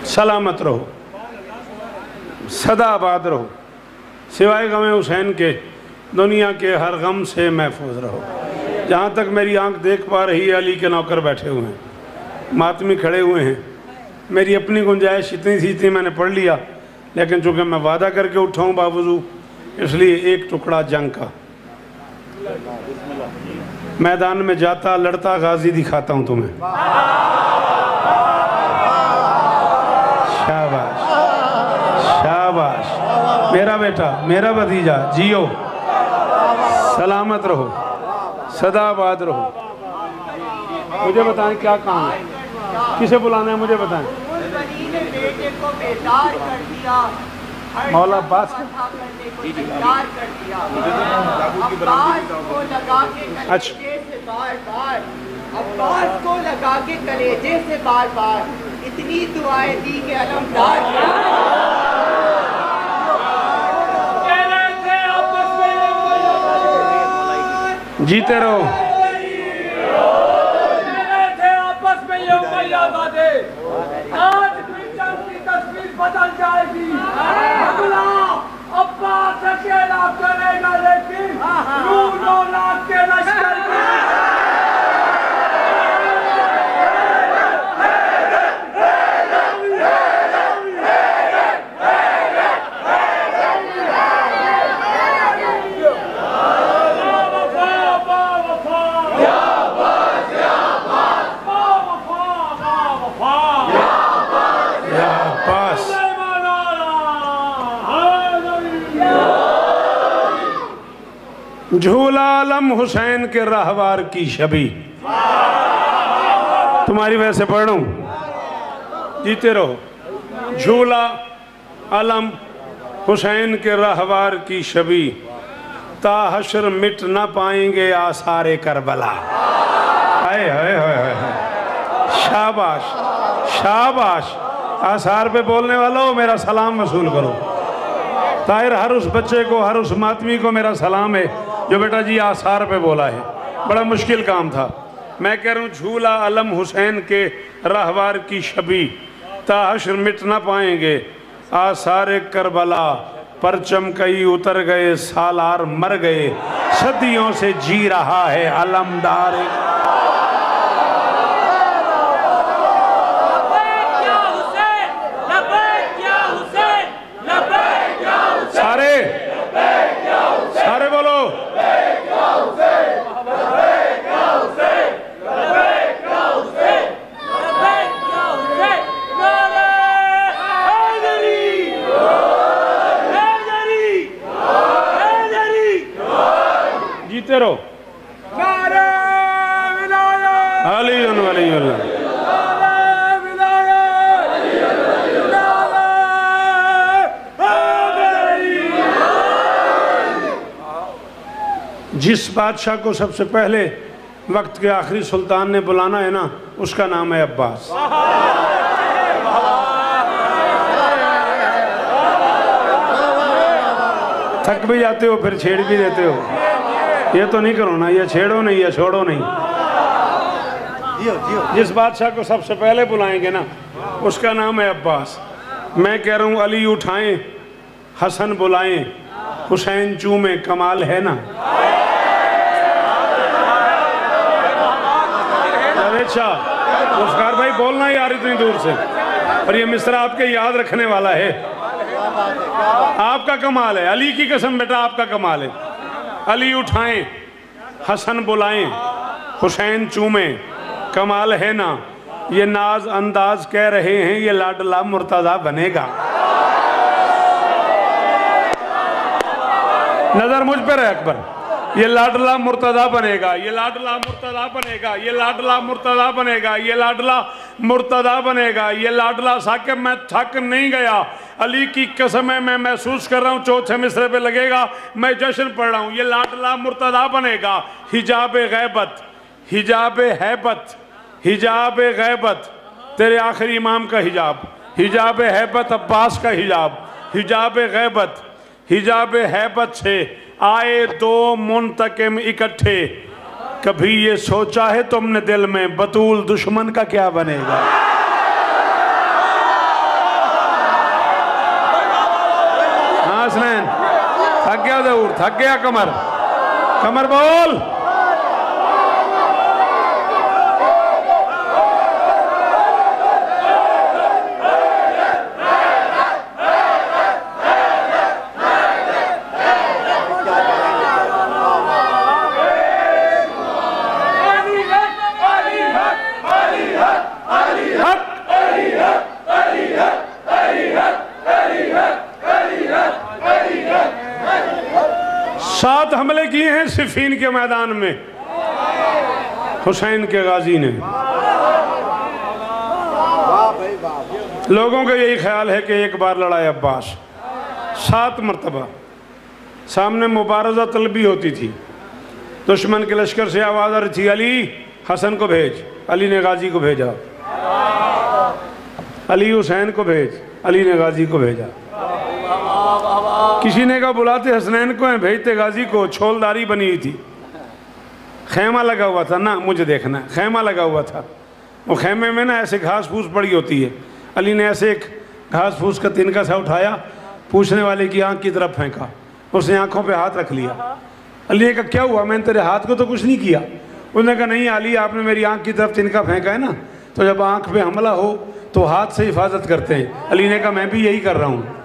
सलामत रहो, सदा आबाद रहो, सिवाय गम हुसैन के दुनिया के हर गम से महफूज रहो। जहाँ तक मेरी आंख देख पा रही है, अली के नौकर बैठे हुए हैं, मातमी खड़े हुए हैं। मेरी अपनी गुंजाइश इतनी थी, इतनी मैंने पढ़ लिया, लेकिन चूँकि मैं वादा करके उठा हूँ बावजूद, इसलिए एक टुकड़ा जंग का मैदान में जाता लड़ता गाजी दिखाता हूँ तुम्हें। शाबाश शाबाश मेरा बेटा, मेरा भतीजा, जियो, सलामत रहो, सदा आबाद रहो। मुझे बताएं क्या काम है, किसे बुलाना है मुझे बताएं। मौला अब्बास अच्छा, अब्बास को लगा के कलेजे से बार बार इतनी दुआएं दी कि अलमदार जीते रहो। आपस में ये आज की तस्वीर बदल जाएगी। अगला अब्बास अकेला करेगा, लेकिन के लश्कर झूला आलम हुसैन के रहवार की छवि, तुम्हारी वजह से पढ़ लूं, जीते रहो। झूला आलम हुसैन के रहवार की छवि, ताहशर मिट ना पाएंगे आसारे करबला। हाय हाय हाय हाय, शाबाश शाबाश। आसार पे बोलने वालों, मेरा सलाम वसूल करो। ताहिर, हर उस बच्चे को, हर उस मातमी को मेरा सलाम है जो बेटा जी आसार पे बोला है। बड़ा मुश्किल काम था। मैं कह रहा हूँ झूला अलम हुसैन के रहवार की छवि, ताहशर मिट ना पाएंगे आसार करबला, परचम कई उतर गए सालार मर गए, सदियों से जी रहा है अलमदार। सारे सारे बोलो, जीते रहो। अली वली जिस बादशाह को सबसे पहले वक्त के आखिरी सुल्तान ने बुलाना है ना, उसका नाम है अब्बास। थक भी जाते हो फिर छेड़ भी देते हो। ये तो नहीं करो ना, ये छेड़ो नहीं, ये छोड़ो नहीं। जिस बादशाह को सबसे पहले बुलाएंगे ना, उसका नाम है अब्बास। मैं कह रहा हूँ अली उठाएं, हसन बुलाएं, हुसैन चूमे, कमाल है ना। अच्छा मुस्कार भाई, बोलना ही यार इतनी दूर से, और ये मिस्रा आपके याद रखने वाला है। आपका कमाल है, अली की कसम बेटा, आपका कमाल है। अली उठाएं, हसन बुलाएं, हुसैन चूमे, कमाल है ना। ये नाज अंदाज कह रहे हैं, ये लाडला मुर्तजा बनेगा। नजर मुझ पर है अकबर, ये लाडला मुर्तजा बनेगा, ये लाडला मुर्तजा बनेगा, ये लाडला मुर्तजा बनेगा, ये लाडला मुर्तजा बनेगा, ये लाडला साकिब। मैं थक नहीं गया, अली की कसम है, मैं महसूस कर रहा हूँ चौथे मिसरे पे लगेगा, मैं जश्न पढ़ रहा हूँ। ये लाडला मुर्तजा बनेगा। हिजाब गैबत, हिजाब हैबत, हिजाब गैबत तेरे आखिरी इमाम का हिजाब, हिजाब हैबत अब्बास का हिजाब, हिजाब गैबत, हिजाब हैबत से आए दो मुंतकिम इकट्ठे। कभी ये सोचा है तुमने दिल में, बतूल दुश्मन का क्या बनेगा? हुजूर, थक गया कमर, कमर बोल। सात हमले किए हैं सिफीन के मैदान में हुसैन के गाजी ने। लोगों का यही ख्याल है कि एक बार लड़ाए अब्बास, 7 मरतबा सामने मुबारजा तलबी होती थी। दुश्मन के लश्कर से आवाज़ आ रही थी, अली हसन को भेज, अली ने गाजी को भेजा। अली हुसैन को भेज, अली ने गाजी को भेजा। किसी ने कहा बुलाते हसनैन को हैं, भेजते गाजी को। छोलदारी बनी हुई थी, खैमा लगा हुआ था ना, मुझे देखना है, खैमा लगा हुआ था। वो खैमे में ना ऐसे घास फूस पड़ी होती है। अली ने ऐसे एक घास फूस का तिनका सा उठाया, पूछने वाले की आंख की तरफ फेंका, उसने आंखों पे हाथ रख लिया। अली ने कहा क्या हुआ, मैंने तेरे हाथ को तो कुछ नहीं किया। उसने कहा नहीं अली, आपने मेरी आंख की तरफ तिनका फेंका है ना, तो जब आंख पे हमला हो तो हाथ से हिफाजत करते हैं। अली ने कहा मैं भी यही कर रहा हूँ।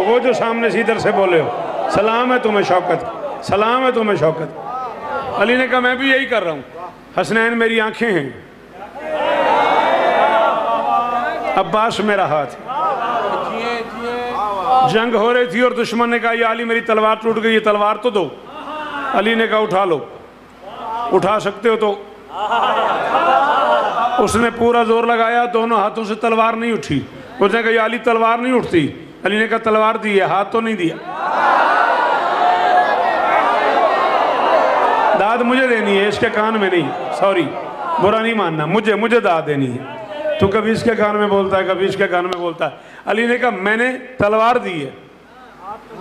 वो जो सामने से इधर से बोले हो, सलाम है तुम्हें शौकत, सलाम है तुम्हें शौकत। अली ने कहा मैं भी यही कर रहा हूँ। हसनैन मेरी आंखें हैं, अब्बास मेरा हाथ है। जंग हो रही थी और दुश्मन ने कहा या अली मेरी तलवार टूट गई, ये तलवार तो दो। अली ने कहा उठा लो, उठा सकते हो तो। उसने पूरा जोर लगाया, दोनों हाथों से तलवार नहीं उठी। उसने कहा या अली तलवार नहीं उठती। अली ने कहा तलवार दी है, हाथ तो नहीं दिया। दाद मुझे देनी है, इसके कान में नहीं, सॉरी बुरा नहीं मानना, मुझे दाद देनी है। तू कभी इसके कान में बोलता है, कभी इसके कान में बोलता है। अली ने कहा मैंने तलवार दी है।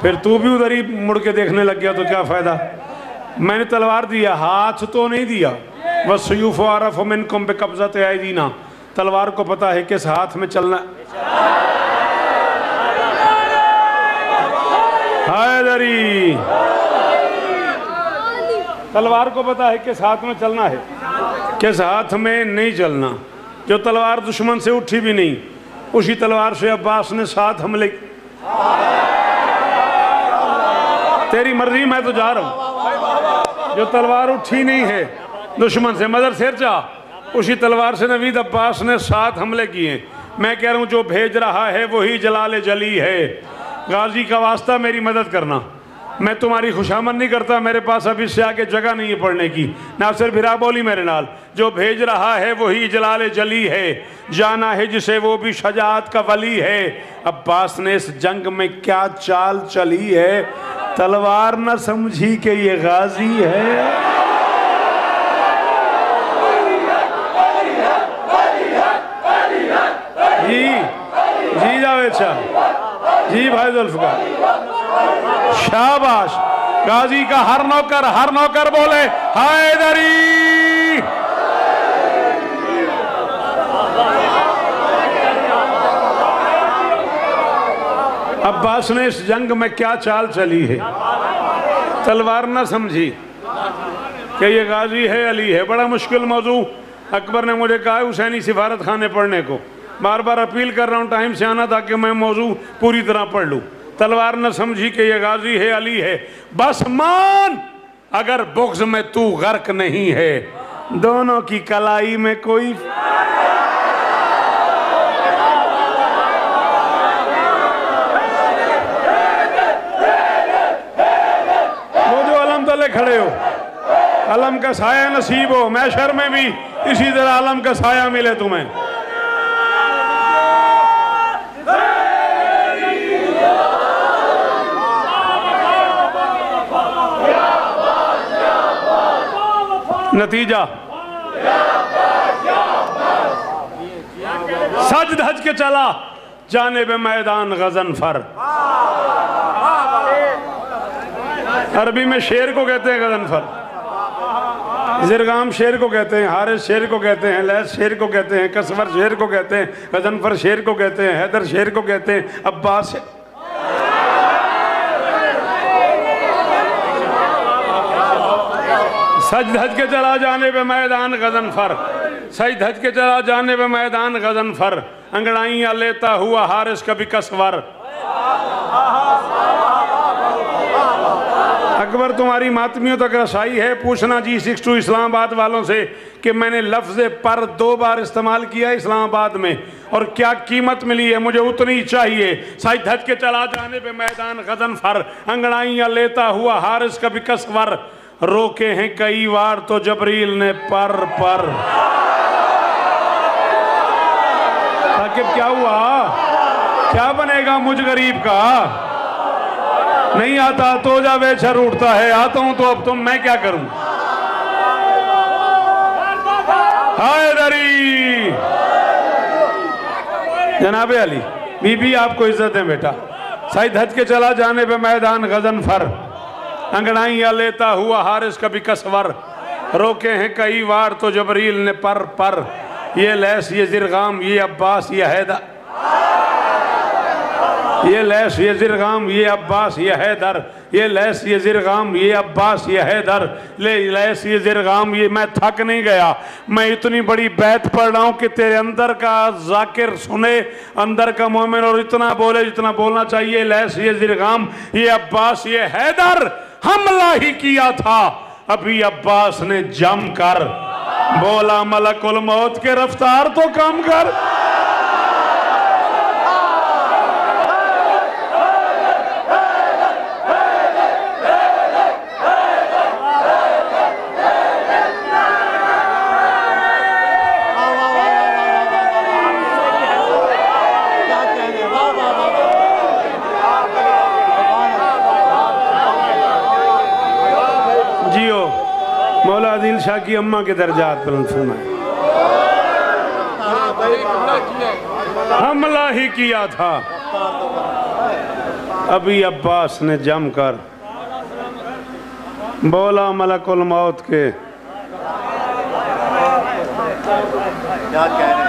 फिर तू भी उधर ही मुड़ के देखने लग गया तो क्या फायदा। मैंने तलवार दिया, हाथ तो नहीं दिया। बस सयूफ आरफ मिनकुम बिक़ब्ज़ति ऐदीना, तलवार को पता है किस हाथ में चलना। हैदरी, तलवार को पता है किस हाथ में चलना है, किस हाथ में नहीं चलना। जो तलवार दुश्मन से उठी भी नहीं, उसी तलवार से अब्बास ने 7 हमले। तेरी मर्जी, मैं तो जा रहा हूं। जो तलवार उठी नहीं है दुश्मन से, मदर सिर चाह, उसी तलवार से नवीद अब्बास ने 7 हमले किए। मैं कह रहा हूं जो भेज रहा है वही जलाल जली है। गाजी का वास्ता मेरी मदद करना, मैं तुम्हारी खुशामद नहीं करता, मेरे पास अब इससे आगे जगह नहीं है पढ़ने की। नासिर भिरा बोली मेरे नाल, जो भेज रहा है वही जलाल जली है, जाना है जिसे वो भी शजाअत का वली है। अब्बास ने इस जंग में क्या चाल चली है, तलवार न समझी कि ये गाजी है। जी जावेद शाह, जी भाई जुल्फ़िकार, शाबाश। गाजी का हर नौकर बोले हैदरी। अब्बास ने इस जंग में क्या चाल चली है, तलवार न समझी कि ये गाजी है, अली है। बड़ा मुश्किल मौजू। अकबर ने मुझे कहा हुसैनी सिफारत खाने पढ़ने को, बार बार अपील कर रहा हूँ टाइम से आना ताकि मैं मौजू पूरी तरह पढ़ लूँ। तलवार न समझी कि ये गाजी है, अली है। बस मान अगर बुग़्ज़ में तू गर्क नहीं है, दोनों की कलाई में कोई। वो जो अलम तले खड़े हो, अलम का साया नसीब हो, मैशर में भी इसी तरह अलम का साया मिले तुम्हें। नतीजा सज धज के चला जानिब मैदान गजनफर। अरबी में शेर को कहते हैं गजनफर। जिरगाम शेर को कहते हैं, हारिस शेर को कहते हैं, लैस शेर को कहते हैं, कसवर शेर को कहते हैं, गजनफर शेर को कहते हैं, हैदर शेर को कहते हैं, अब्बास सज धज के चला जाने पे मैदान गजनफर, सज धज के चला जाने पे मैदान गजनफर, अंगड़ाइयाँ लेता हुआ हारिस कभी कसवर। अकबर तुम्हारी मातमियों तक रसाई है, पूछना G62 इस्लामाबाद वालों से कि मैंने लफ्ज़ पर 2 बार इस्तेमाल किया इस्लामाबाद में और क्या कीमत मिली है, मुझे उतनी चाहिए। सज धज के चला जाने पे मैदान गजनफर, अंगड़ाइयाँ लेता हुआ हारिस कभी कसवर, रोके हैं कई बार तो जबरील ने पर। ताकिब क्या हुआ, क्या बनेगा मुझ गरीब का? नहीं आता तो जा बेशर उठता है, आता हूं तो अब तुम मैं क्या करूं? हैदरी जनाबे अली बीबी आपको इज्जत है बेटा। सज धज के चला जाने पे मैदान गजनफर, अंगड़ाइयाँ लेता हुआ हारिस कभी कसवर, रोके हैं कई बार तो जबरील ने पर। ये लैस ये जिरगाम ये अब्बास ये हैदर, ये लैस ये जिरगाम ये अब्बास ये हैदर, ये लैस ये जिरगाम ये अब्बास ये हैदर, ले लैस ये जिरगाम ये। मैं थक नहीं गया, मैं इतनी बड़ी बैत पढ़ रहा हूँ कि तेरे अंदर का जाकिर सुने, अंदर का मोमिन और इतना बोले जितना बोलना चाहिए। लैस ये जिरगाम ये अब्बास ये हैदर, हमला ही किया था अभी अब्बास ने जम कर, बोला मलकुल मौत के रफ्तार तो कम कर। मौला आदिल शाह की अम्मा के दर्जात बुलंद फरमाए। हमला ही किया था अभी अब्बास ने जम कर, बोला मलकुल मौत के। क्या कह रहे हैं?